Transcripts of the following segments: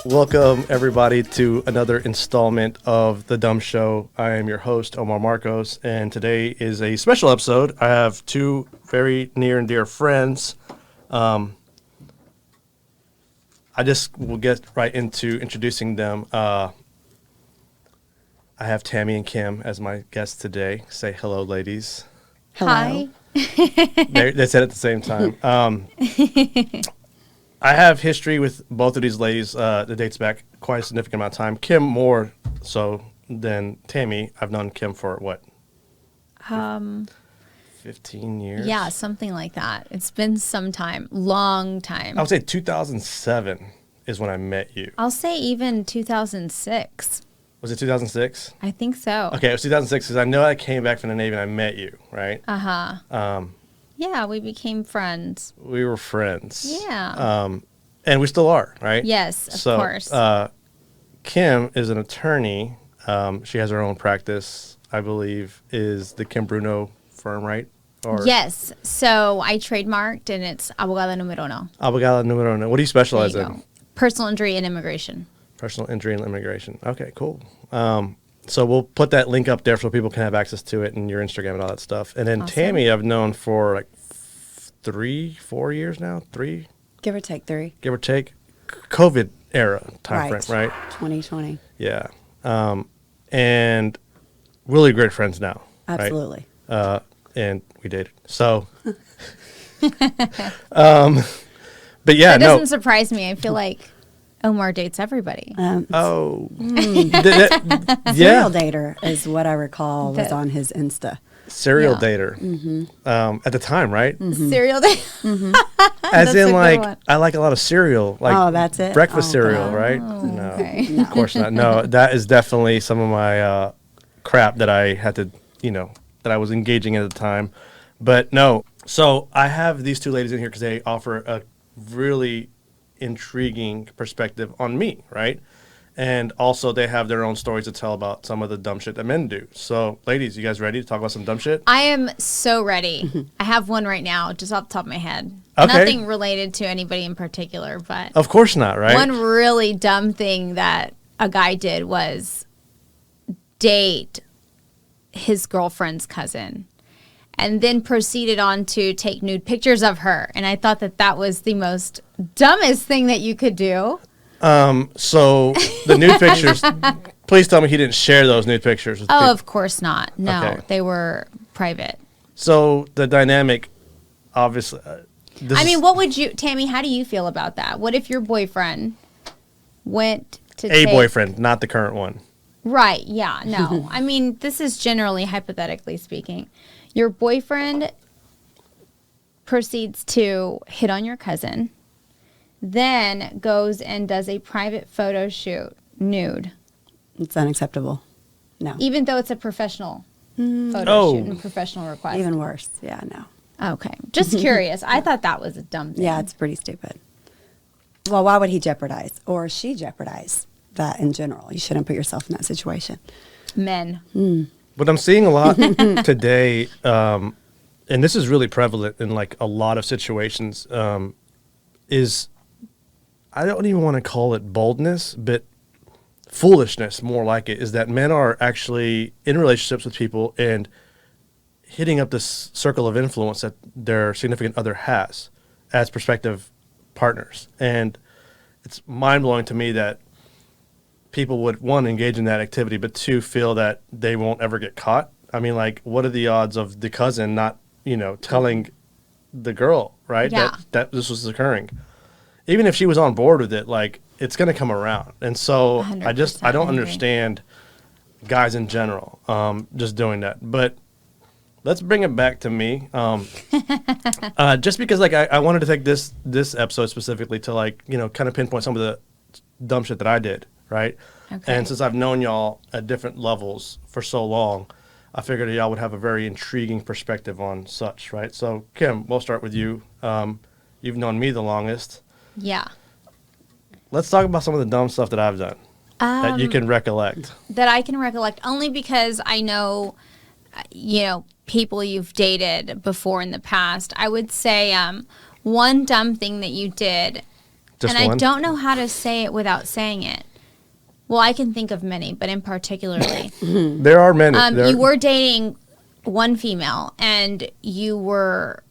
Welcome, everybody, to another installment of The Dumb Show. I am your host, Omar Marcos, and today is a special episode. I have two very near and dear friends. I just will get right into introducing them. I have Tammie and Kim as my guests today. Say hello, ladies. Hello. Hi. They said it at the same time. I have history with both of these ladies that dates back quite a significant amount of time. Kim more so than Tammie. I've known Kim for what? 15 years? Yeah, something like that. It's been some time. Long time. I would say 2007 is when I met you. I'll say even 2006. Was it 2006? I think so. Okay, it was 2006 because I know I came back from the Navy and I met you, right? Uh-huh. Yeah, we became friends. We were friends. Yeah. And we still are, right? Yes, of course. Kim is an attorney. She has her own practice, I believe, is the Kim Bruno firm, right? Or Yes. So I trademarked, and it's Abogada Número Uno. Abogada Número Uno. What do you specialize There you in? go. Personal injury and immigration. Personal injury and immigration. Okay, cool. So we'll put that link up there so people can have access to it and your Instagram and all that stuff. And then Awesome. Tammie, I've known for like 3-4 years now, Give or take 3. give or take. COVID era time frame, right? 2020. Yeah. And really great friends now. right? Absolutely. And we dated. So, but yeah, That no. doesn't surprise me. I feel like Omar dates everybody. Oh, Serial yeah. dater is what I recall was on his Insta. Serial Yeah. dater. At the time, right? Serial date. As That's a in, good like, one. I like a lot of cereal. Like Oh, that's it? breakfast Oh, cereal, God. right? Oh, No, okay. of course not. No, that is definitely some of my crap that I had to, that I was engaging in at the time. But no, so I have these two ladies in here because they offer a really intriguing perspective on me, right? And also they have their own stories to tell about some of the dumb shit that men do. So, ladies, you guys ready to talk about some dumb shit? I am so ready. I have one right now, just off the top of my head. Okay. Nothing related to anybody in particular, but Of course not, right? one really dumb thing that a guy did was date his girlfriend's cousin and then proceeded on to take nude pictures of her. And I thought that that was the most dumbest thing that you could do. So the nude pictures, please tell me he didn't share those nude pictures with Oh, people. of course not. No, Okay. they were private. So the dynamic, obviously, What would you, Tammie, how do you feel about that? What if your boyfriend went to a take, boyfriend, not the current one. Right, yeah, no. I mean, this is generally hypothetically speaking. Your boyfriend proceeds to hit on your cousin, then goes and does a private photo shoot nude, It's unacceptable. No. even though it's a professional photo Oh. shoot and professional request. Even worse. Yeah, no. Okay, just curious. I thought that was a dumb thing. Yeah, it's pretty stupid. Well, why would he jeopardize or she jeopardize that in general? You shouldn't put yourself in that situation. Men. What I'm seeing a lot today, and this is really prevalent in like a lot of situations, is I don't even want to call it boldness, but foolishness more like it, is that men are actually in relationships with people and hitting up this circle of influence that their significant other has as prospective partners. And it's mind-blowing to me that people would, one, engage in that activity, but two, feel that they won't ever get caught. I mean, like, what are the odds of the cousin not, telling the girl, right, Yeah. that this was occurring? Even if she was on board with it, like, it's going to come around. And so I 100% don't agree. understand guys in general just doing that. But let's bring it back to me. Just because, like, I wanted to take this episode specifically to, like, kind of pinpoint some of the dumb shit that I did, right? Okay. And since I've known y'all at different levels for so long, I figured y'all would have a very intriguing perspective on such, right? So, Kim, we'll start with you. You've known me the longest. Yeah. Let's talk about some of the dumb stuff that I've done that you can recollect. That I can recollect only because I know, people you've dated before in the past. I would say one dumb thing that you did Just and one? I don't know how to say it without saying it. Well, I can think of many, but in particularly, There are many. you were dating one female, and you were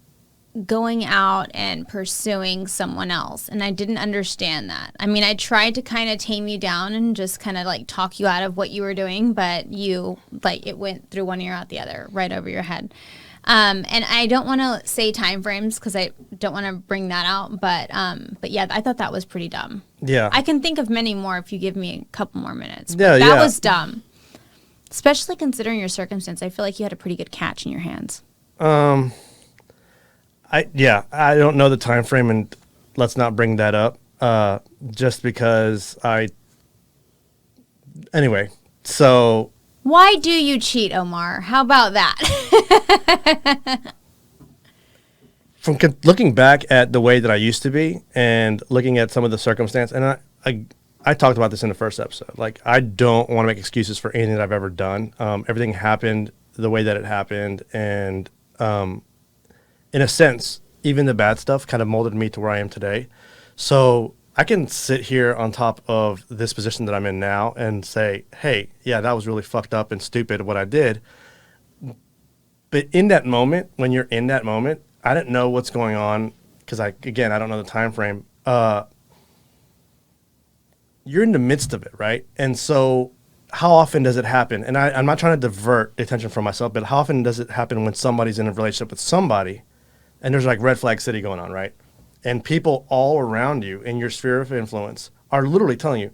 going out and pursuing someone else, and I didn't understand that. I mean, I tried to kind of tame you down and just kind of like talk you out of what you were doing, but you like it went through one ear out the other, right over your head. And I don't want to say time frames because I don't want to bring that out, but yeah, I thought that was pretty dumb. Yeah. I can think of many more if you give me a couple more minutes. Yeah, But that yeah. was dumb, especially considering your circumstance. I feel like you had a pretty good catch in your hands. I don't know the time frame, and let's not bring that up. Just because anyway. So Why do you cheat, Omar? How about that? from looking back at the way that I used to be, and looking at some of the circumstance, and I talked about this in the first episode. Like, I don't want to make excuses for anything that I've ever done. Everything happened the way that it happened, and in a sense, even the bad stuff kind of molded me to where I am today. So I can sit here on top of this position that I'm in now and say, hey, yeah, that was really fucked up and stupid what I did. But in that moment, when you're in that moment, I didn't know what's going on because I don't know the time frame. You're in the midst of it, right? And so how often does it happen? And I'm not trying to divert the attention from myself, but how often does it happen when somebody's in a relationship with somebody and there's like red flag city going on, right? And people all around you in your sphere of influence are literally telling you,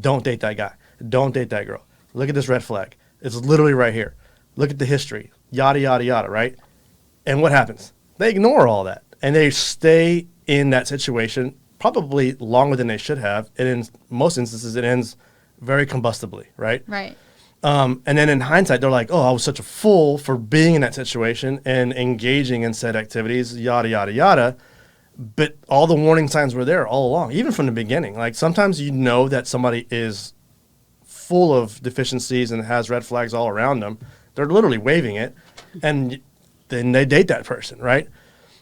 don't date that guy. Don't date that girl. Look at this red flag. It's literally right here. Look at the history. Yada, yada, yada, right? And what happens? They ignore all that. And they stay in that situation probably longer than they should have. And in most instances, it ends very combustibly, right? Right. And then in hindsight, they're like, oh, I was such a fool for being in that situation and engaging in said activities, yada, yada, yada. But all the warning signs were there all along, even from the beginning. Like, sometimes you know that somebody is full of deficiencies and has red flags all around them. They're literally waving it, and then they date that person, right?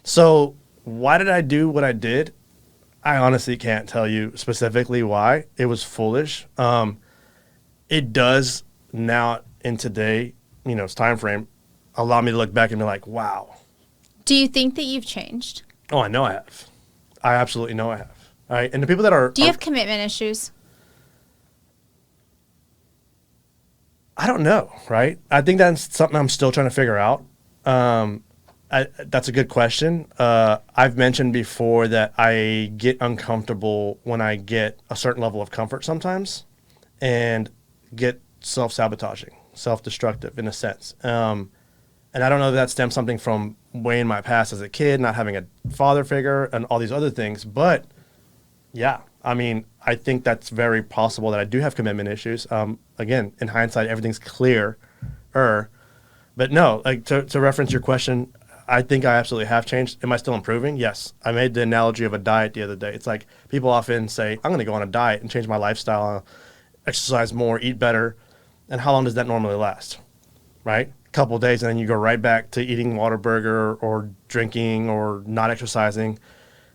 So why did I do what I did? I honestly can't tell you specifically why. It was foolish. It does now in today, it's time frame, allow me to look back and be like, wow. Do you think that you've changed? Oh, I know I have. I absolutely know I have. All right. And the people that are... Do you have commitment issues? I don't know, right? I think that's something I'm still trying to figure out. That's a good question. I've mentioned before that I get uncomfortable when I get a certain level of comfort sometimes and get self-sabotaging, self-destructive in a sense. And I don't know if that stems something from way in my past as a kid, not having a father figure and all these other things. But yeah, I mean, I think that's very possible that I do have commitment issues. Again, in hindsight, everything's clearer. But no, like to reference your question, I think I absolutely have changed. Am I still improving? Yes. I made the analogy of a diet the other day. It's like people often say, I'm going to go on a diet and change my lifestyle, exercise more, eat better. And how long does that normally last? Right? Couple of days, and then you go right back to eating Whataburger or drinking or not exercising.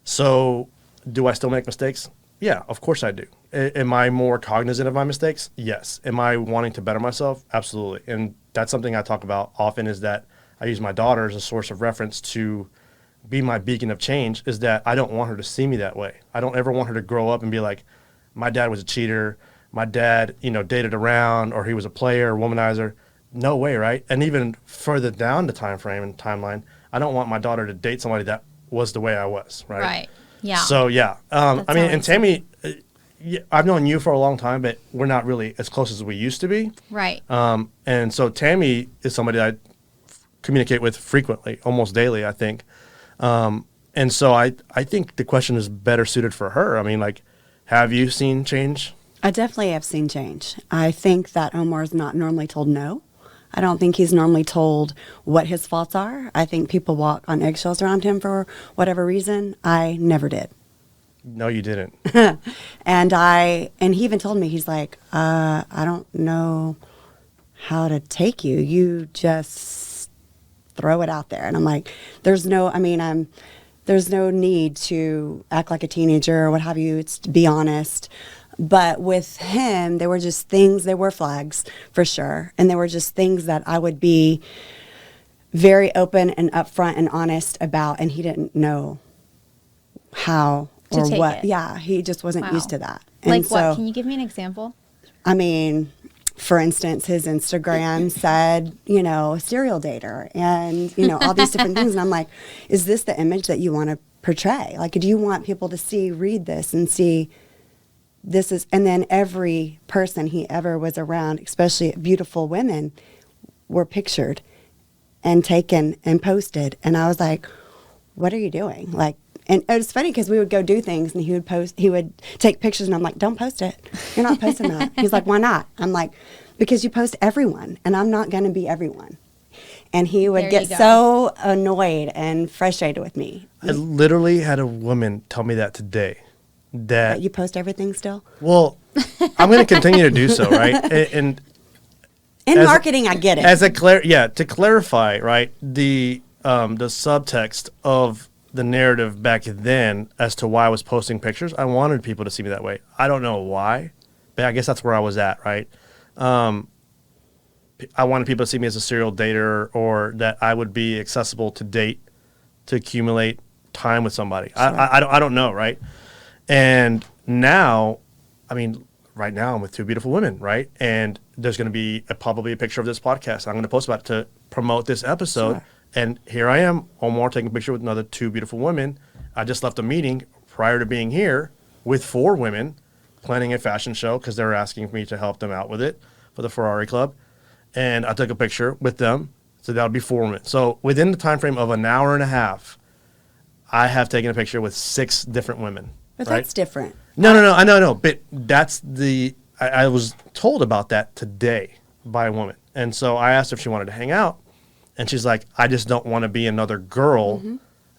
So do I still make mistakes? Yeah, of course I do. Am I more cognizant of my mistakes? Yes. Am I wanting to better myself? Absolutely. And that's something I talk about often, is that I use my daughter as a source of reference to be my beacon of change, is that I don't want her to see me that way. I don't ever want her to grow up and be like, my dad was a cheater, my dad, dated around, or he was a player, womanizer. No way, right? And even further down the time frame and timeline, I don't want my daughter to date somebody that was the way I was, right? Right. Yeah. So yeah, I mean, and always- Tammie, I've known you for a long time, but we're not really as close as we used to be. Right. And so Tammie is somebody I communicate with frequently, almost daily, I think. And so I think the question is better suited for her. I mean, like, have you seen change? I definitely have seen change. I think that Omar is not normally told no. I don't think he's normally told what his faults are. I think people walk on eggshells around him for whatever reason. I never did. No, you didn't. And he even told me, he's like, I don't know how to take you. You just throw it out there. And I'm like, There's no need to act like a teenager or what have you. It's to be honest. But with him, there were just things, there were flags for sure. And there were just things that I would be very open and upfront and honest about. And he didn't know how To or take what. it. Yeah, he just wasn't Wow. used to that. Like And what? so, Can you give me an example? I mean, for instance, his Instagram said, serial dater and, all these different things. And I'm like, is this the image that you want to portray? Like, do you want people to read this and see this is, and then every person he ever was around, especially beautiful women, were pictured and taken and posted. And I was like, what are you doing? Like, and it was funny because we would go do things and he would take pictures and I'm like, don't post it. You're not posting that. He's like, why not? I'm like, because you post everyone and I'm not going to be everyone. And he would There get you go. so annoyed and frustrated with me. I literally had a woman tell me that today. That You post everything still? well, I'm going to continue to do so, right? And In as a- marketing, I get it. as a to clarify, right? The subtext of the narrative back then as to why I was posting pictures, I wanted people to see me that way. I don't know why, but I guess that's where I was at, right? I wanted people to see me as a serial dater, or that I would be accessible to date, to accumulate time with somebody. I don't know, right? And now, I mean, right now I'm with two beautiful women, right? And there's going to be probably a picture of this podcast. I'm going to post about it to promote this episode. Sure. And here I am, Omar, taking a picture with another two beautiful women. I just left a meeting prior to being here with 4 women, planning a fashion show because they were asking me to help them out with it for the Ferrari Club. And I took a picture with them. So that would be 4 women. So within the time frame of an hour and a half, I have taken a picture with 6 different women. But right? that's different. No, I know. But that's I was told about that today by a woman. And so I asked her if she wanted to hang out. And she's like, I just don't want to be another girl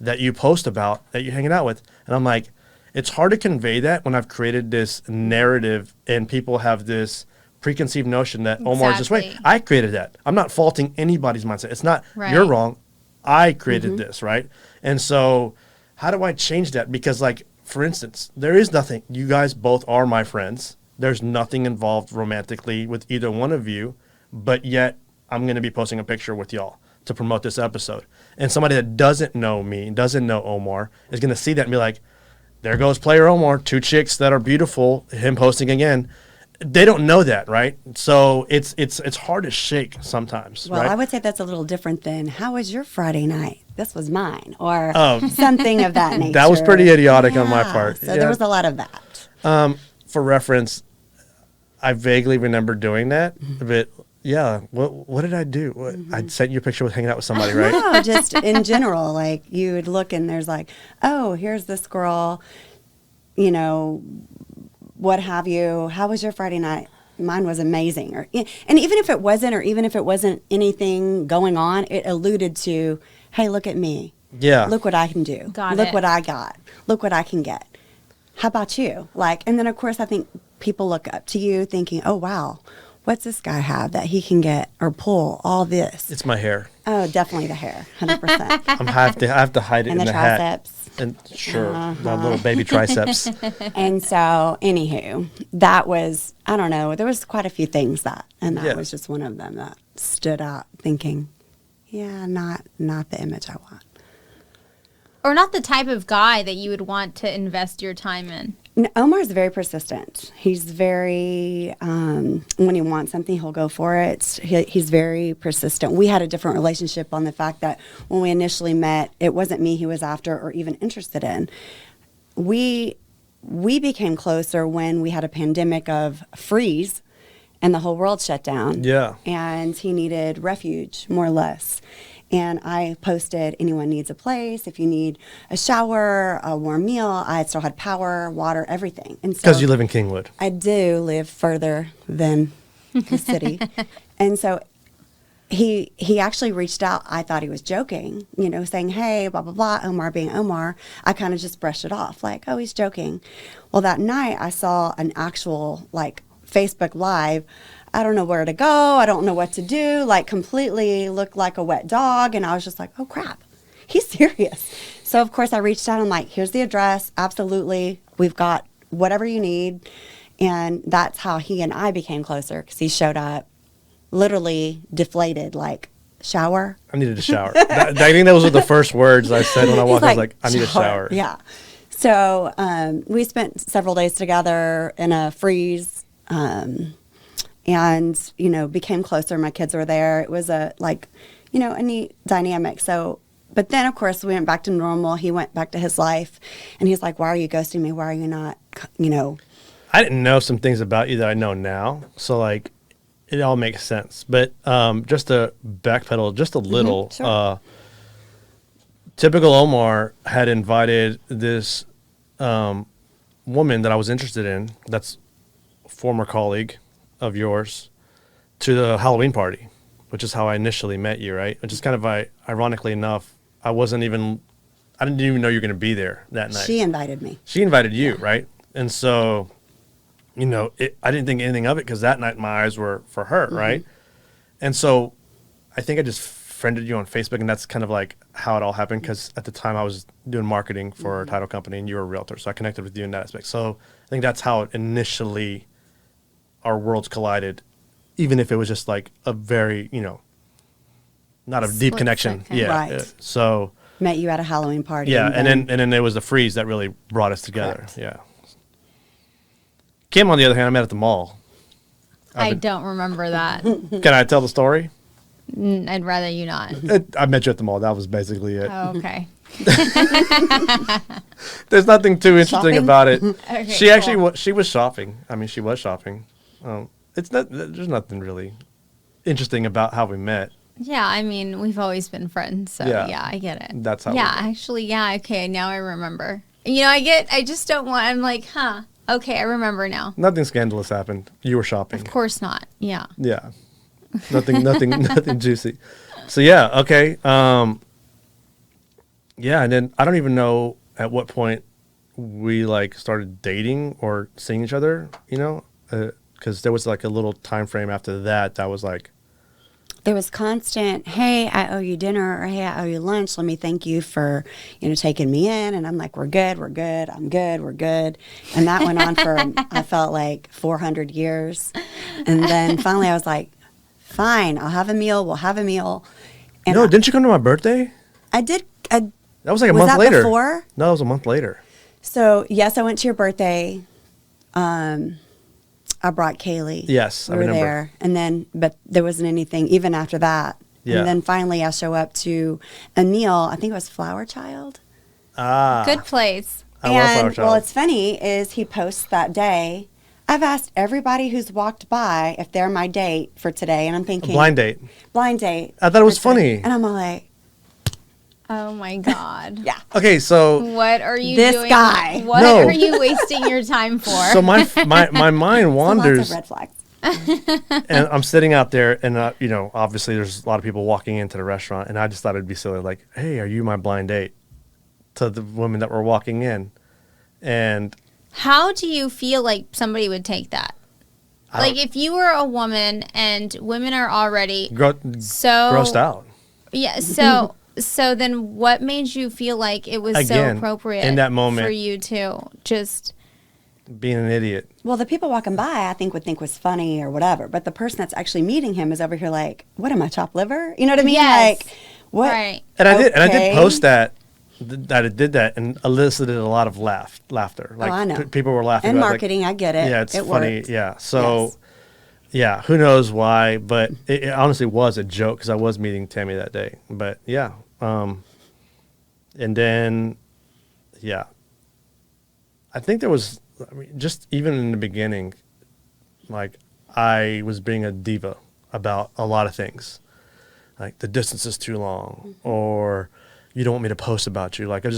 that you post about, that you're hanging out with. And I'm like, it's hard to convey that when I've created this narrative and people have this preconceived notion that Omar is this way. Exactly. I created that. I'm not faulting anybody's mindset. It's not, Right. you're wrong. I created this, right? And so how do I change that? Because, like, for instance, there is nothing. You guys both are my friends. There's nothing involved romantically with either one of you, but yet I'm going to be posting a picture with y'all to promote this episode. And somebody that doesn't know me, doesn't know Omar, is going to see that and be like, there goes player Omar, 2 chicks that are beautiful, him posting again. They don't know that, right? So it's hard to shake sometimes, Well, right? I would say that's a little different than, how was your Friday night? This was mine. Or something of that nature. That was pretty idiotic on my part. So Yeah. there was a lot of that. For reference, I vaguely remember doing that, but yeah, what did I do? I sent you a picture with hanging out with somebody, right? No, just in general, like you would look and there's like, oh, here's this girl, what have you? How was your Friday night? Mine was amazing. And even if it wasn't, or even if it wasn't anything going on, it alluded to, hey, look at me. Yeah. Look what I can do. Got Look it. what I got. Look what I can get. How about you? And then of course I think people look up to you thinking, oh wow, what's this guy have that he can get or pull all this? It's my hair. Oh, definitely the hair, 100%. I have to hide it And in the the hat. triceps. And sure, my little baby triceps. And so, anywho, that was, I don't know, there was quite a few things and that Yeah. was just one of them that stood out thinking, yeah, not the image I want. Or not the type of guy that you would want to invest your time in. No, Omar's very persistent. He's very, when he wants something, he'll go for it. He's very persistent. We had a different relationship on the fact that when we initially met, it wasn't me he was after or even interested in. We became closer when we had a pandemic of freeze and the whole world shut down. Yeah. And he needed refuge, more or less. And I posted, anyone needs a place. If you need a shower, a warm meal, I still had power, water, everything. And so Because you live in Kingwood. I do live further than the city. And so he actually reached out. I thought he was joking, saying, hey, blah, blah, blah, Omar being Omar. I kind of just brushed it off like, oh, he's joking. Well, that night I saw an actual Facebook Live. I don't know where to go. I don't know what to do. Completely looked like a wet dog. And I was just like, oh, crap. He's serious. So, of course, I reached out. I'm like, here's the address. Absolutely. We've got whatever you need. And that's how he and I became closer, because he showed up literally deflated, like, shower. I needed a shower. I think those were the first words I said when I walked. I was like, I need a shower. Yeah. So we spent several days together in a freeze, and, you know, became closer. My kids were there. It was a neat dynamic. So, but then, of course, we went back to normal. He went back to his life, and he's like, why are you ghosting me? Why are you not, you know? I didn't know some things about you that I know now. So, like, it all makes sense. But just to backpedal just a little, sure. typical Omar had invited this woman that I was interested in, that's a former colleague of yours, to the Halloween party, which is how I initially met you, right? Which is kind of, ironically enough, I didn't even know you were going to be there that night. She invited me. She invited you, right? And so, you know, I didn't think anything of it because that night my eyes were for her, right? And so I think I just friended you on Facebook, and that's kind of like how it all happened, because at the time I was doing marketing for a title company and you were a realtor. So I connected with you in that aspect. So I think that's how it initially our worlds collided, even if it was just like a very, you know, not a deep Split connection. second. Yeah. Right. So Met you at a Halloween party. yeah, and then there was the freeze that really brought us together. Correct. Yeah. Kim, on the other hand, I met at the mall. I don't remember that. Can I tell the story? I'd rather you not. I met you at the mall. That was basically it. Oh, okay. There's nothing too interesting Shopping? about it. Okay, She actually cool. she was shopping. I mean, she was shopping. There's nothing really interesting about how we met. Yeah, I mean, we've always been friends, so Yeah. yeah, I get it. That's how we Yeah, met. actually, yeah, okay, now I remember. You know, I just don't want, I'm like, huh, okay, I remember now. Nothing scandalous happened. You were shopping. Of course not, yeah. Yeah. Nothing juicy. So yeah, okay. Yeah, and then I don't even know at what point we like started dating or seeing each other, you know? Because there was like a little time frame after that was like, There was constant, hey, I owe you dinner, or hey, I owe you lunch. Let me thank you for, you know, taking me in. And I'm like, we're good, I'm good, we're good. And that went on for, I felt like 400 years. And then finally I was like, fine, I'll have a meal, we'll have a meal. And no, didn't you come to my birthday? I did. That was like a Was month that later. before? No, it was a month later. So, yes, I went to your birthday. I brought Kaylee. Yes, I we were remember. there. And then, but there wasn't anything even after that. Yeah. And then finally I show up to a meal. I think it was Flower Child. Ah. Good place. I love Flower And Child. well, it's funny is he posts that day. I've asked everybody who's walked by if they're my date for today. And I'm A thinking. blind date. Blind date. I thought it was for today. funny. And I'm all like, Oh my God. yeah. Okay, so What are you This doing? guy. What No. are you wasting your time for? so my mind wanders, Lots of red flags. and I'm sitting out there, and you know, obviously there's a lot of people walking into the restaurant, and I just thought it'd be silly, like, hey, are you my blind date? To the women that were walking in, and How do you feel like somebody would take that? I Like don't- if you were a woman and women are already so grossed out. Yeah, so then what made you feel like it was Again, so appropriate in that moment- for you to just Being an idiot. Well, the people walking by, I think, would think was funny or whatever. But the person that's actually meeting him is over here like, what am I, chopped liver? You know what I mean? Yes. Like, what? Right. And I did Okay. post that it did that and elicited a lot of laughter. Like I know. people were laughing. And about it, like, marketing, I get it. Yeah, it's It funny. worked. Yeah. So, Yes. yeah, who knows why? But it honestly was a joke because I was meeting Tammie that day. But yeah, and then yeah, I think there was. I mean, just even in the beginning, like I was being a diva about a lot of things, like the distance is too long, or you don't want me to post about you. Like I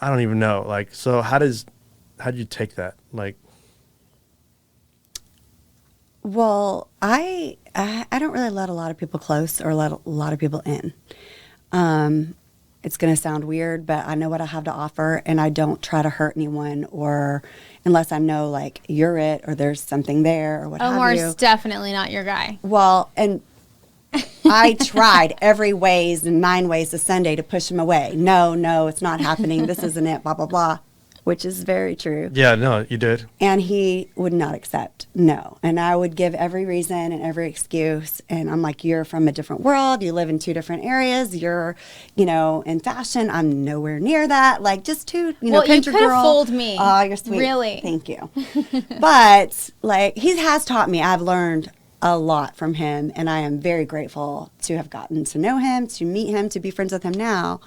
don't even know. Like, so how do you take that? Like, Well, I don't really let a lot of people close or let a lot of people in. It's going to sound weird, but I know what I have to offer, and I don't try to hurt anyone, or unless I know like you're it or there's something there or what have you. Omar's definitely not your guy. Well, and I tried every ways and 9 ways to Sunday to push him away. No, it's not happening. This isn't it, blah, blah, blah, which is very true. Yeah, no, you did. And he would not accept no. And I would give every reason and every excuse. And I'm like, you're from a different world. You live in 2 different areas. You're, in fashion. I'm nowhere near that. Like, just two, well, country you could girl. have fooled me. Oh, you're sweet. Really? Thank you. But, like, he has taught me. I've learned a lot from him. And I am very grateful to have gotten to know him, to meet him, to be friends with him now,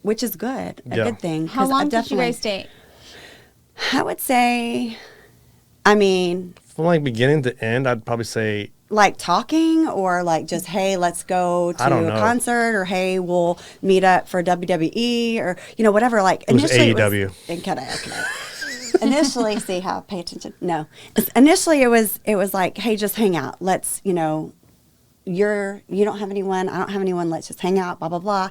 which is good. A good thing. How long did you guys date? I would say, from like beginning to end, I'd probably say like talking or like just, hey, let's go to a concert, or hey, we'll meet up for WWE, or whatever. Like it was initially AEW. Initially, see how pay attention. No, initially it was like, hey, just hang out. Let's you don't have anyone, I don't have anyone. Let's just hang out. Blah blah blah.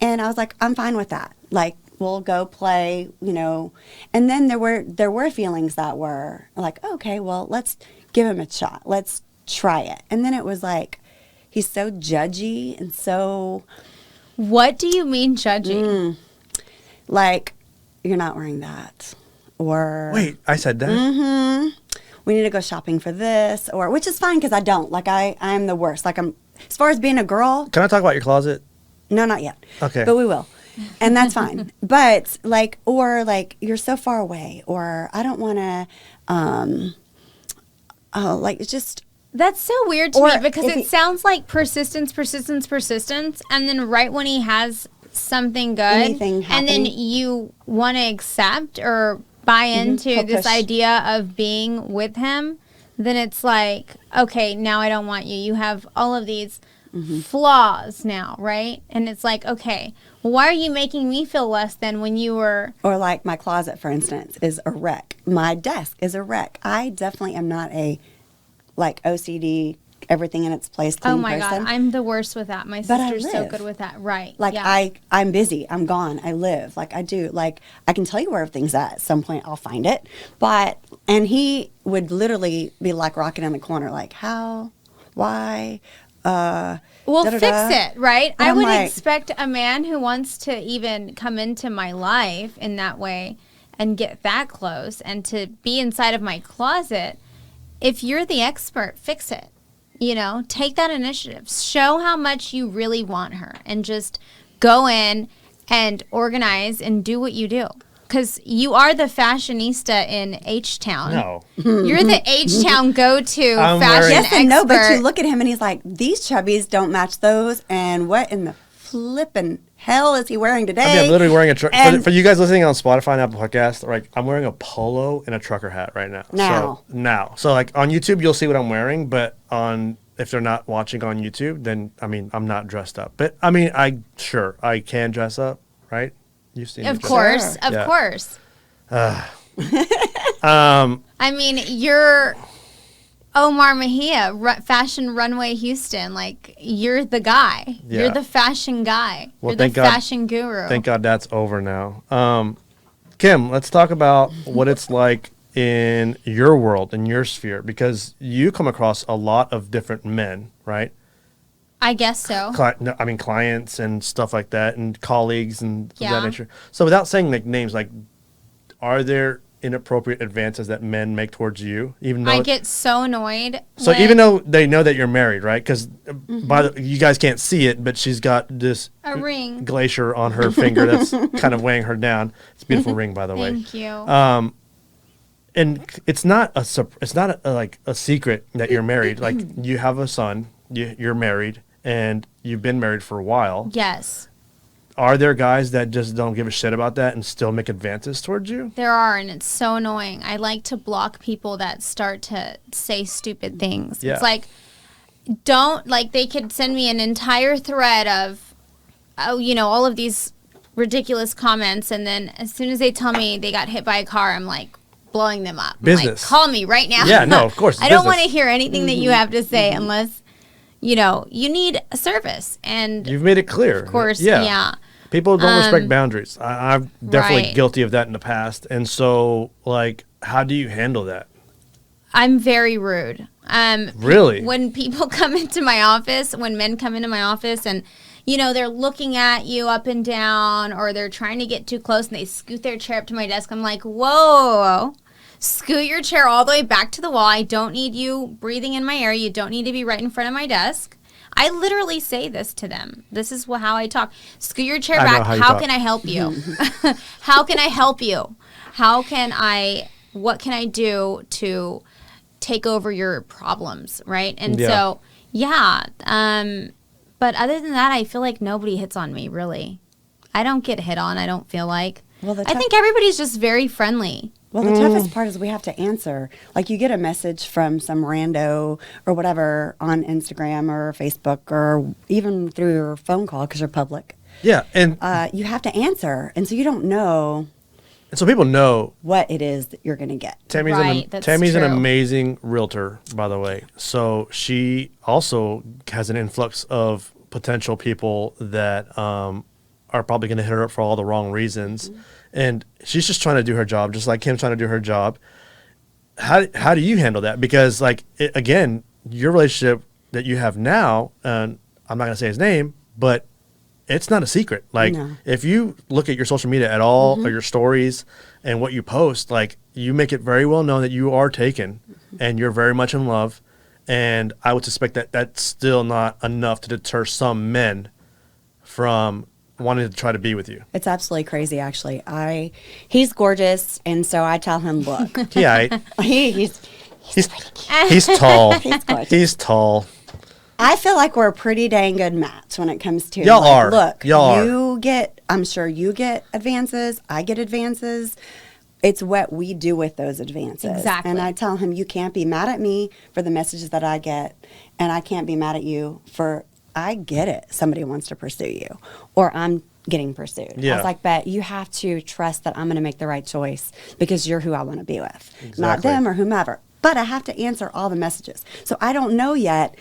And I was like, I'm fine with that. Like, we'll go play, And then there were feelings that were like, okay, well, let's give him a shot. Let's try it. And then it was like, he's so judgy and so. What do you mean judgy? Like, you're not wearing that. Or. Wait, I said that? Mm-hmm. We need to go shopping for this. Or, which is fine because I don't. Like, I'm the worst. Like, as far as being a girl. Can I talk about your closet? No, not yet. Okay. But we will. And that's fine. But you're so far away, or I don't want to, it's just. That's so weird to me because it sounds like persistence, and then right when he has something good, and then you want to accept or buy into this idea of being with him, then it's like, okay, now I don't want you. You have all of these flaws now, right? And it's like, okay, why are you making me feel less than when you were... Or like my closet, for instance, is a wreck. My desk is a wreck. I definitely am not a, OCD, everything in its place clean person. Oh my God, I'm the worst with that. My sister's so good with that. Right. I'm busy. I'm gone. I live. I do. I can tell you where everything's at some point. I'll find it. And he would literally be rocking in the corner, how, why... fix it, right? I would expect a man who wants to even come into my life in that way and get that close and to be inside of my closet. If you're the expert, fix it. Take that initiative. Show how much you really want her and just go in and organize and do what you do. Because you are the fashionista in H-Town. No. You're the H-Town go-to fashion yes and expert. no, but you look at him and he's like, these chubbies don't match those, and what in the flippin' hell is he wearing today? I'm literally wearing a for you guys listening on Spotify and Apple Podcasts, I'm wearing a polo and a trucker hat right now. So on YouTube, you'll see what I'm wearing, but if they're not watching on YouTube, then, I'm not dressed up. But, I can dress up, right? You've seen Of course. You're Omar Mejia, Fashion Runway Houston. You're the guy. Yeah. You're the fashion guy. Well, you're the fashion guru. Thank God that's over now. Kim, let's talk about what it's like in your world, in your sphere, because you come across a lot of different men, right? I guess so. Clients and stuff like that, and colleagues and of that nature. So without saying names, are there inappropriate advances that men make towards you? Even though I get so annoyed. So even though they know that you're married, right? Because you guys can't see it, but she's got this a ring glacier on her finger that's kind of weighing her down. It's a beautiful ring, by the way. Thank you. And it's not a secret that you're married. You have a son, you're married. And you've been married for a while. Yes. Are there guys that just don't give a shit about that and still make advances towards you? There are, and it's so annoying. I like to block people that start to say stupid things. Yeah. It's they could send me an entire thread of, all of these ridiculous comments, and then as soon as they tell me they got hit by a car, I'm blowing them up. Business. Call me right now. Yeah, no, of course. I don't want to hear anything that you have to say unless... you need a service, and you've made it clear. Of course, yeah. People don't respect boundaries. I'm definitely guilty of that in the past. And so, how do you handle that? I'm very rude. Really? When people come into my office, when men come into my office and, you know, they're looking at you up and down, or they're trying to get too close and they scoot their chair up to my desk, I'm like, whoa, scoot your chair all the way back to the wall. I don't need you breathing in my air. You don't need to be right in front of my desk. I literally say this to them. This is how I talk. Scoot your chair back. How can I help you? How can I help you? What can I do to take over your problems, right? And so, yeah. But other than that, I feel like nobody hits on me, really. I don't get hit on, I don't feel like. Well, I think everybody's just very friendly. Well, the toughest part is we have to answer. Like, you get a message from some rando or whatever on Instagram or Facebook or even through your phone call because you're public. Yeah, and you have to answer. And so you don't know. And so people know what it is that you're going to get. Tammie's an amazing realtor, by the way. So she also has an influx of potential people that are probably going to hit her up for all the wrong reasons. Mm-hmm. And she's just trying to do her job, just like Kim's trying to do her job. How do you handle that? Because, like, again, your relationship that you have now, and I'm not going to say his name, but it's not a secret. Like, if you look at your social media at all, or your stories and what you post, like, you make it very well known that you are taken and you're very much in love. And I would suspect that that's still not enough to deter some men from wanting to try to be with you. It's absolutely crazy, actually. He's gorgeous, and so I tell him, look. He's tall. He's gorgeous. He's tall. I feel like we're a pretty dang good match when it comes to y'all are. Look, y'all I'm sure you get advances. I get advances. It's what we do with those advances. Exactly. And I tell him, you can't be mad at me for the messages that I get, and I can't be mad at you for, I get it. Somebody wants to pursue you, or I'm getting pursued. Yeah. I was like, but you have to trust that I'm going to make the right choice because you're who I want to be with, not them or whomever. But I have to answer all the messages. So I don't know yet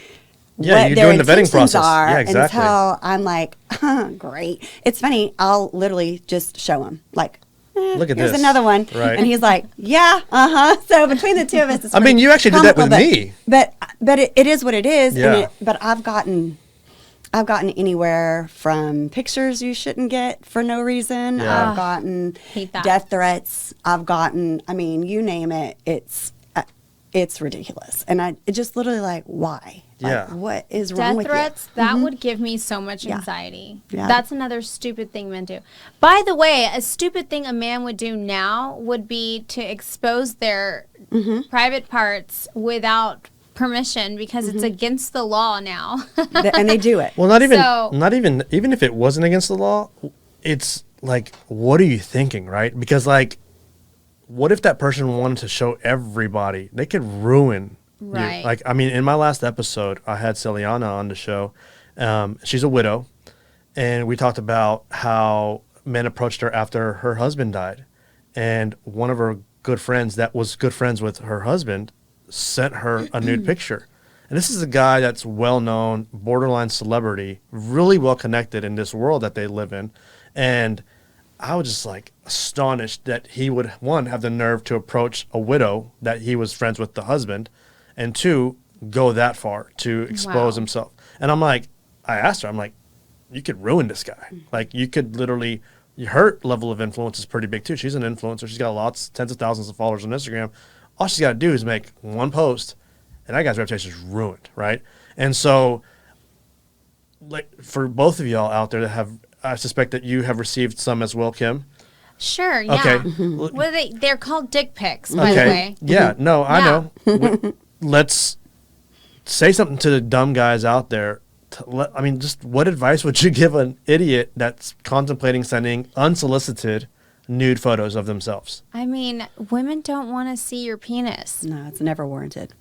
what their intentions are until I'm like, great. It's funny. I'll literally just show him, like, look at here's this. another one. Right. And he's like, yeah, So between the two of us, it's I mean, you actually did that with me. But it is what it is. Yeah. But I've gotten anywhere from pictures you shouldn't get for no reason. Yeah. I've gotten Hate that. death threats. I've gotten, I mean, you name it. It's ridiculous. And it just literally like, why? Yeah. Like, what is wrong with Death threats, you? that would give me so much anxiety. Yeah. That's another stupid thing men do. By the way, a stupid thing a man would do now would be to expose their private parts without permission because it's against the law now. And they do it. Well, even if it wasn't against the law, it's like, what are you thinking, right? Because, like, what if that person wanted to show everybody? They could ruin you. Like, I mean, in my last episode, I had Celiana on the show. She's a widow, and we talked about how men approached her after her husband died. And one of her good friends that was good friends with her husband sent her a nude picture. And this is a guy that's well-known, borderline celebrity, really well-connected in this world that they live in. And I was just like astonished that he would, one, have the nerve to approach a widow that he was friends with the husband, and two, go that far to expose himself. And I'm like, I asked her, I'm like, you could ruin this guy. Like, you could literally, her level of influence is pretty big too. She's an influencer. She's got tens of thousands of followers on Instagram. All she's got to do is make one post, and that guy's reputation is ruined, right? And so, like, for both of y'all out there that have, I suspect that you have received some as well, Kim. Sure, yeah. Okay. Well, they're called dick pics, by the way. Yeah, no, I know. Let's say something to the dumb guys out there. I mean, just what advice would you give an idiot that's contemplating sending unsolicited nude photos of themselves? I mean, women don't want to see your penis. No, it's never warranted.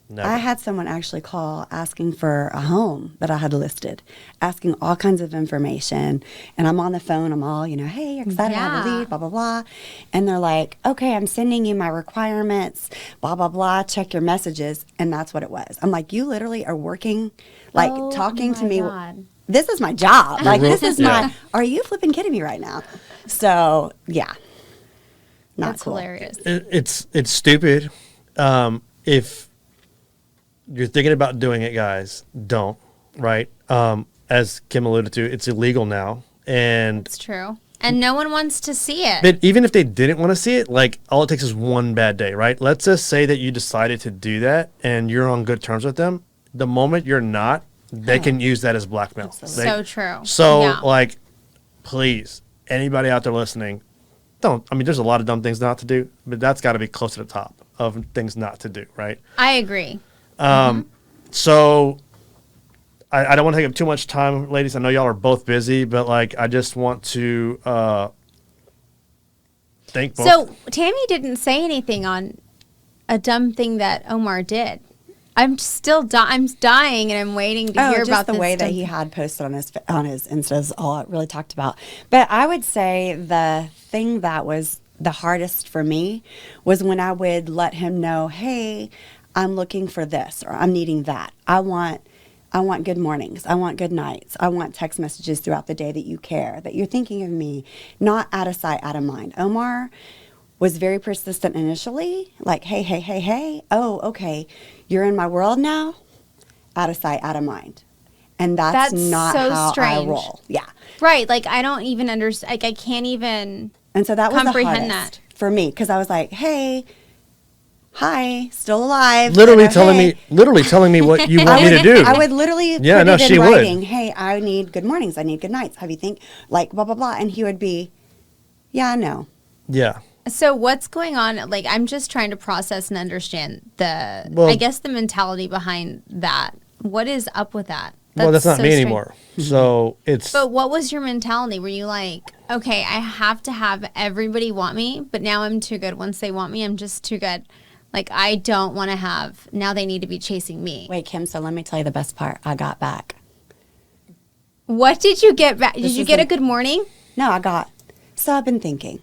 Never. I had someone actually call asking for a home that I had listed, asking all kinds of information. And I'm on the phone. I'm all, hey, excited, I have a lead, blah, blah, blah. And they're like, okay, I'm sending you my requirements, blah, blah, blah. Check your messages. And that's what it was. I'm like, you literally are working, talking to me. God. This is my job. Like, this is are you flipping kidding me right now? So, yeah. Not That's cool. hilarious. It's stupid. If you're thinking about doing it, guys, don't, right? As Kim alluded to, it's illegal now. And It's true. And no one wants to see it. but even if they didn't want to see it, like all it takes is one bad day, right? Let's just say that you decided to do that and you're on good terms with them. The moment you're not, they can use that as blackmail. Absolutely. So true. So, Yeah. like, please, anybody out there listening, don't. I mean, there's a lot of dumb things not to do, but that's got to be close to the top of things not to do, right? I agree. So, I don't want to take up too much time, ladies. I know y'all are both busy, but, like, I just want to thank both. So Tammie didn't say anything on a dumb thing that Omar did. I'm still I'm dying and I'm waiting to hear just about the this way that dumb- he had posted on his Insta is all it really talked about. But I would say the thing that was the hardest for me was when I would let him know, hey, I'm looking for this or I'm needing that. I want good mornings. I want good nights. I want text messages throughout the day that you care, that you're thinking of me, not out of sight, out of mind. Omar was very persistent initially, like, hey. Oh, okay. You're in my world now. Out of sight, out of mind. And that's not so how strange. I roll. Yeah. Right. Like, I don't even understand. Like, I can't even. And so that was the comprehend hardest that. for me because I was like, hey, hi, still alive. literally You know, telling hey. me what you want me to do. I would literally Yeah, put no, it in she would. writing. Hey, I need good mornings. I need good nights. How do you think? Like, blah, blah, blah. And he would be, yeah, I know. Yeah. So what's going on? Like, I'm just trying to process and understand Well- I guess the mentality behind that. What is up with that? Well, that's not so me strange. anymore. So it's But what was your mentality? Were you like, okay, I have to have everybody want me, but now I'm too good. Once they want me, I'm just too good. Like, I don't want to have, now they need to be chasing me. Wait, Kim, so let me tell you the best part. I got back. What did you get back? Did This you is get a like- good morning? No, I got. So I've been thinking.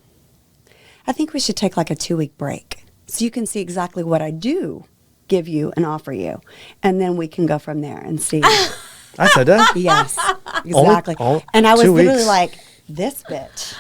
I think we should take like a 2-week break so you can see exactly what I do give you and offer you. And then we can go from there and see. I said that. Yes, exactly. Only And I was 2 literally weeks. like, this bitch.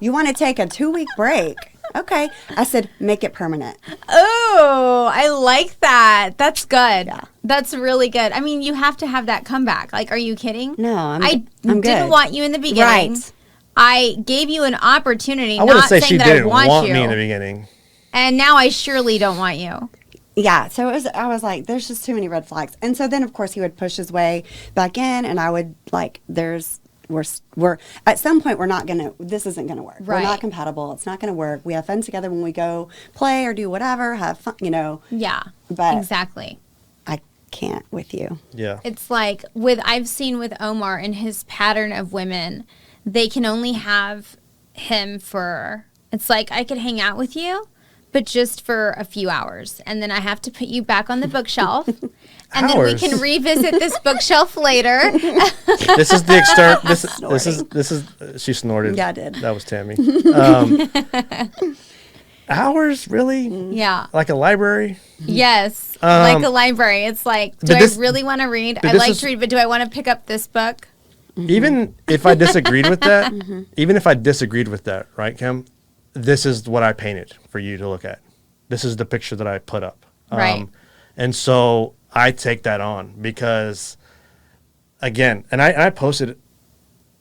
You want to take a 2-week break? Okay. I said, make it permanent. Oh, I like that. That's good. Yeah. That's really good. I mean, you have to have that comeback. Like, are you kidding? No, I I'm didn't good. want you in the beginning. Right. I gave you an opportunity, I wouldn't not say saying she that didn't I want you. me in the beginning. And now I surely don't want you. Yeah, so I was like, there's just too many red flags. And so then, of course, he would push his way back in, and I would, like, we're at some point, this isn't going to work. We're Right. not compatible. It's not going to work. We have fun together when we go play or do whatever, have fun, Yeah, But- exactly. I can't with you. Yeah. It's like I've seen with Omar and his pattern of women, they can only have him for, it's like, I could hang out with you, but just for a few hours. And then I have to put you back on the bookshelf. And then we Hours? can revisit this bookshelf later. This is the this is she snorted. Yeah, I did. That was Tammie. Hours, really? Yeah. Like a library? Yes. Like a library. It's like, do but this- I really want to read? but I this like is- to read, but do I want to pick up this book? Even if I disagreed with that, right, Kim? This is what I painted for you to look at. This is the picture that I put up. Right. And so I take that on because, again, and I posted,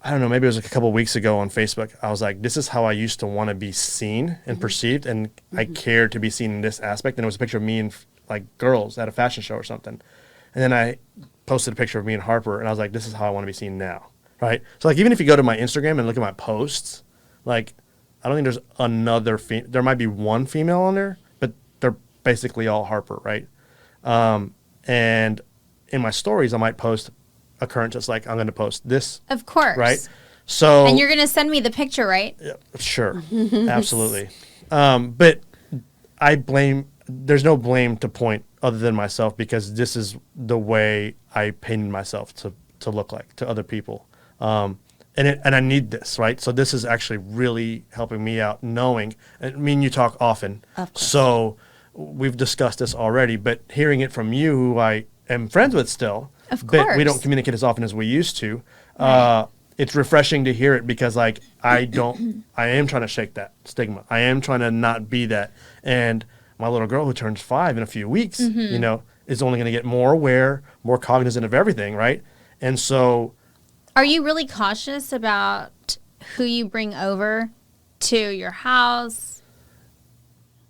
I don't know, maybe it was like a couple of weeks ago on Facebook. I was like, this is how I used to want to be seen and perceived, and I cared to be seen in this aspect. And it was a picture of me and like girls at a fashion show or something. And then I posted a picture of me and Harper, and I was like, this is how I want to be seen now, right? So like even if you go to my Instagram and look at my posts, like I don't think there's another there might be one female on there, but they're basically all Harper, right? And in my stories, I might post a current, just like I'm going to post this, Of course. right? So And you're going to send me the picture, right? sure, absolutely. But there's no blame to point other than myself because this is the way I painted myself to look like to other people. And I need this, right? So this is actually really helping me out knowing, I mean, you talk often. Of course. So we've discussed this already, but hearing it from you, who I am friends with still, Of but we course. don't communicate as often as we used to. Right. It's refreshing to hear it because I am trying to shake that stigma. I am trying to not be that. And my little girl who turns 5 in a few weeks, you know, is only going to get more aware, more cognizant of everything, right? And so, Are you really cautious about who you bring over to your house?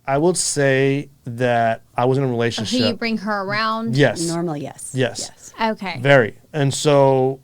I would say that I was in a Or relationship. who you bring her around? Yes. Normally, yes. Yes. Okay. Very. And so,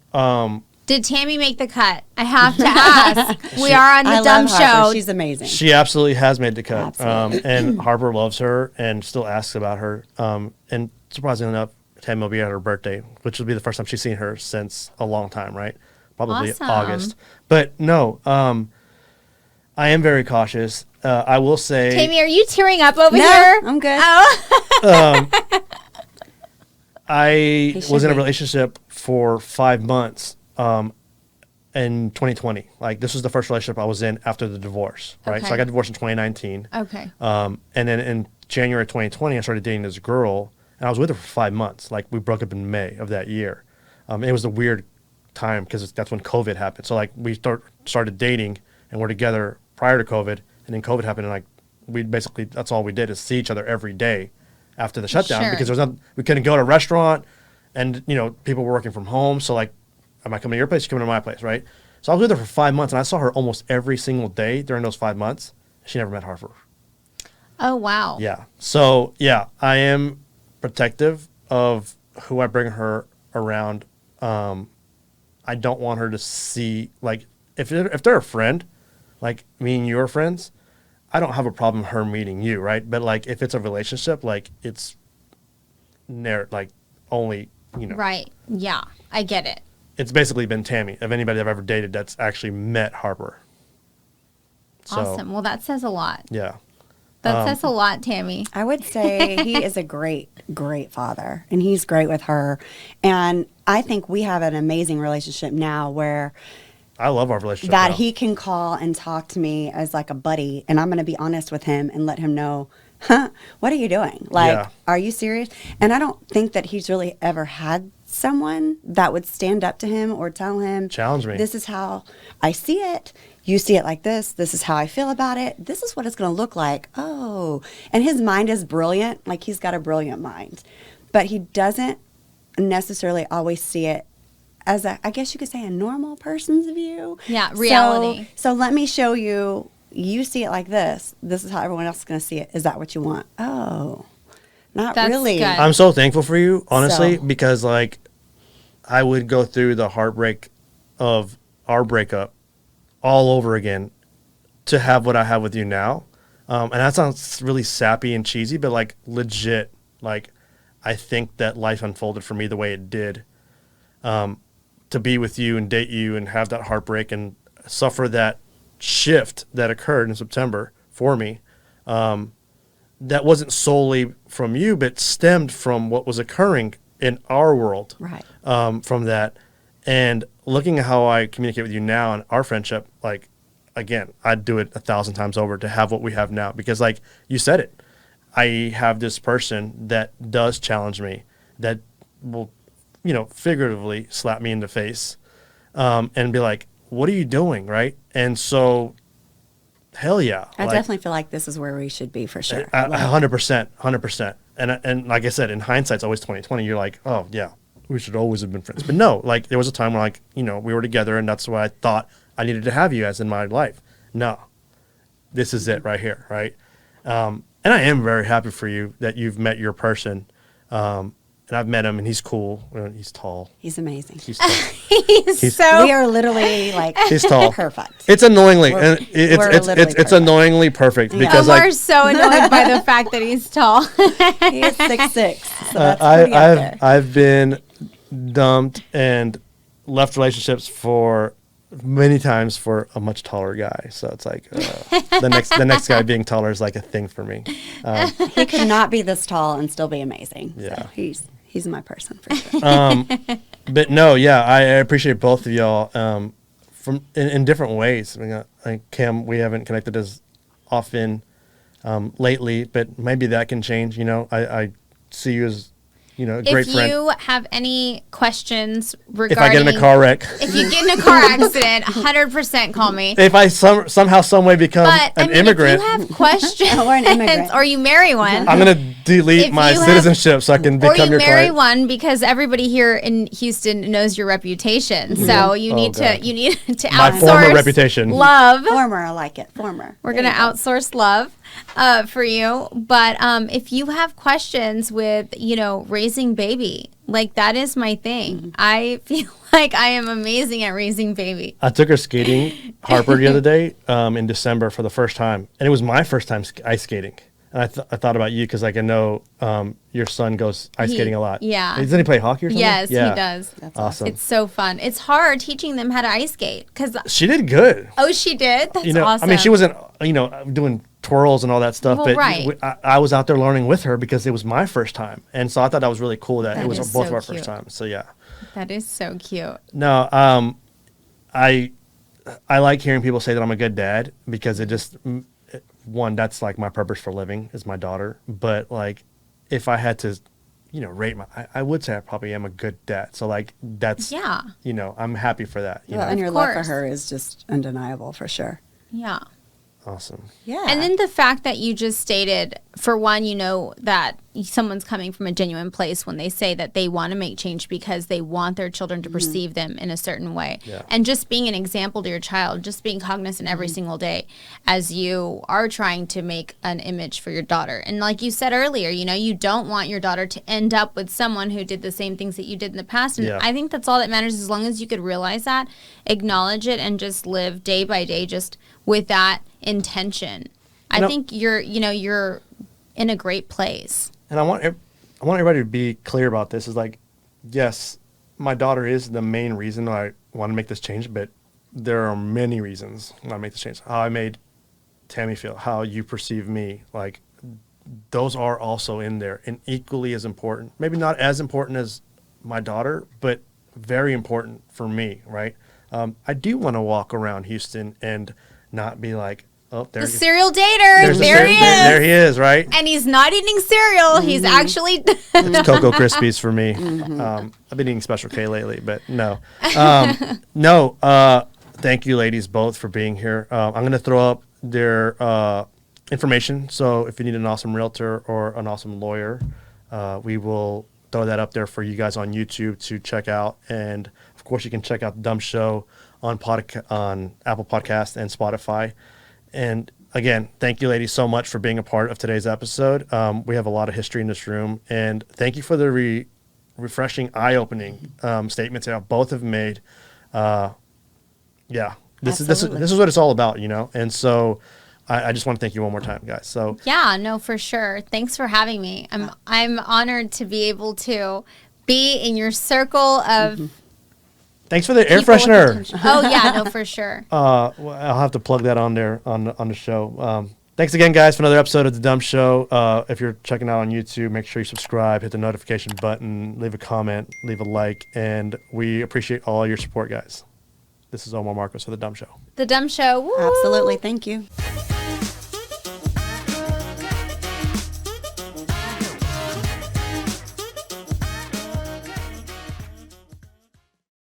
Did Tammie make the cut? I have to ask. We are on the I dumb love Harper. show. She's amazing. she absolutely has made the cut. Absolutely. And Harper loves her and still asks about her. And surprisingly enough, Tammie will be at her birthday, which will be the first time she's seen her since a long time, right? Probably Awesome. August. But no, I am very cautious. I will say. Tammie, are you tearing up over No, here? I'm good. Oh. I should was in a be. relationship for 5 months in 2020. Like, this was the first relationship I was in after the divorce, right? So Okay. I got divorced in 2019. Okay. And then in January 2020, I started dating this girl, and I was with her for 5 months. Like, we broke up in May of that year. It was a weird time because that's when COVID happened. So, like, we started dating, and we're together prior to COVID, and then COVID happened, and, like, we basically, that's all we did is see each other every day after the shutdown Sure. because there was not, we couldn't go to a restaurant, and, you know, people were working from home. So, like, am I coming to your place? You coming to my place, right? So I was with her for 5 months, and I saw her almost every single day during those 5 months. She never met Harper. Oh, wow. Yeah. So, yeah, I am protective of who I bring her around. I don't want her to see, like, if they're a friend, like me and you are friends, I don't have a problem her meeting you, right? But, like, if it's a relationship, like, it's like only, you know. Right. Yeah. I get it. It's basically been Tammie, of anybody I've ever dated that's actually met Harper. So, Awesome. Well, that says a lot. yeah. That says a lot, Tammie. I would say he is a great, great father, and he's great with her. And I think we have an amazing relationship now where I love our relationship. that now. he can call and talk to me as like a buddy, and I'm going to be honest with him and let him know, huh, what are you doing? Like, Yeah. are you serious? And I don't think that he's really ever had someone that would stand up to him or tell him, Challenge me. this is how I see it. You see it like this. This is how I feel about it. This is what it's going to look like. Oh, and his mind is brilliant. Like, he's got a brilliant mind, but he doesn't necessarily always see it as I guess you could say, a normal person's view. Yeah, reality. So let me show you. You see it like this. This is how everyone else is going to see it. Is that what you want? Oh, not That's really. good. I'm so thankful for you, honestly, So- because, like, I would go through the heartbreak of our breakup all over again to have what I have with you now. And that sounds really sappy and cheesy, but, like, legit, like, I think that life unfolded for me the way it did. To be with you and date you and have that heartbreak and suffer that shift that occurred in September for me, that wasn't solely from you, but stemmed from what was occurring in our world. Right. From that. And looking at how I communicate with you now and our friendship, like, again, I'd do it 1,000 times over to have what we have now. Because, like you said it, I have this person that does challenge me, that will, you know, figuratively slap me in the face, and be like, what are you doing, right? And so, hell yeah. I like, definitely feel like this is where we should be for sure. 100%. And like I said, in hindsight, it's always 2020. You're like, oh yeah, we should always have been friends. But no, like, there was a time where, like, you know, we were together, and that's why I thought I needed to have you as in my life. No, this is it right here, right? And I am very happy for you that you've met your person. And I've met him, and he's cool. He's tall. He's amazing. He's tall. He's so. We are literally like He's tall. perfect. It's annoyingly, We're- and it's we're it's literally it's, it's perfect. annoyingly perfect Yeah. because, Omar's like, so annoyed by the fact that he's tall. He is 6'6", so that's pretty out there. I've been dumped and left relationships for many times for a much taller guy. So it's like the next guy being taller is like a thing for me. He could not be this tall and still be amazing. Yeah. So he's my person for sure. But no, yeah, I appreciate both of y'all from in different ways. I mean, Kim, we haven't connected as often lately, but maybe that can change. You know, I see you as, a great If friend. you have any questions regarding, If I get in a car wreck, if you get in a car accident, 100% call me. if I somehow, some way become But an immigrant, if you have questions, Or an immigrant. or you marry one, I'm gonna delete If my you have- citizenship so I can or become you your marry client. one, because everybody here in Houston knows your reputation. So you Oh, need to God. you need to My outsource former reputation. love. Former, I like it. Former. We're There going to you go. outsource love for you. But if you have questions with, raising baby, like that is my thing. I feel like I am amazing at raising baby. I took her skating, Harper, the other day in December for the first time, and it was my first time ice skating. And I thought about you because I know your son goes ice skating a lot. yeah. Doesn't he play hockey or something? Yes, yeah. he does. That's Awesome. It's so fun. It's hard teaching them how to ice skate because, She did good. oh, she did? That's awesome. I mean, she wasn't, doing twirls and all that stuff, Well, but right. I was out there learning with her because it was my first time. And so I thought that was really cool that That it was is both so of our cute. first times. So yeah. That is so cute. No, I like hearing people say that I'm a good dad because it just, one, that's like my purpose for living is my daughter. But like, if I had to, rate I would say I probably am a good dad. So like, that's, Yeah. I'm happy for that. Well, and Of your love for course. her is just undeniable for sure. Yeah. Awesome. Yeah. And then the fact that you just stated, for one, that someone's coming from a genuine place when they say that they want to make change because they want their children to perceive them in a certain way. Yeah. And just being an example to your child, just being cognizant every single day as you are trying to make an image for your daughter. And like you said earlier, you don't want your daughter to end up with someone who did the same things that you did in the past. And Yeah. I think that's all that matters, as long as you could realize that, acknowledge it, and just live day by day just with that intention. I think you're in a great place. And I want everybody to be clear about this is like, yes, my daughter is the main reason I want to make this change, but there are many reasons I want to make this change. How I made Tammie feel, how you perceive me, like those are also in there and equally as important. Maybe not as important as my daughter, but very important for me, right? I do want to walk around Houston and not be like, oh, The serial dater. there's the There he is. There he is, right? And he's not eating cereal. He's actually. It's Cocoa Krispies for me. I've been eating Special K lately, but no. Thank you, ladies, both for being here. I'm going to throw up their information. So if you need an awesome realtor or an awesome lawyer, we will throw that up there for you guys on YouTube to check out. And, of course, you can check out The Dumb Show on Apple Podcast and Spotify. And again, thank you, ladies, so much for being a part of today's episode. We have a lot of history in this room, and thank you for the refreshing, eye-opening statements that both have made. This is what it's all about, And so, I just want to thank you one more time, guys. So Yeah, no, for sure. Thanks for having me. I'm honored to be able to be in your circle of. thanks for the air people with freshener. potential. Oh yeah, no, for sure. Well, I'll have to plug that on there on the show. Thanks again, guys, for another episode of The Dumb Show. If you're checking out on YouTube, make sure you subscribe, hit the notification button, leave a comment, leave a like, and we appreciate all your support, guys. This is Omar Marcos for The Dumb Show. The Dumb Show. Woo! Absolutely. Thank you.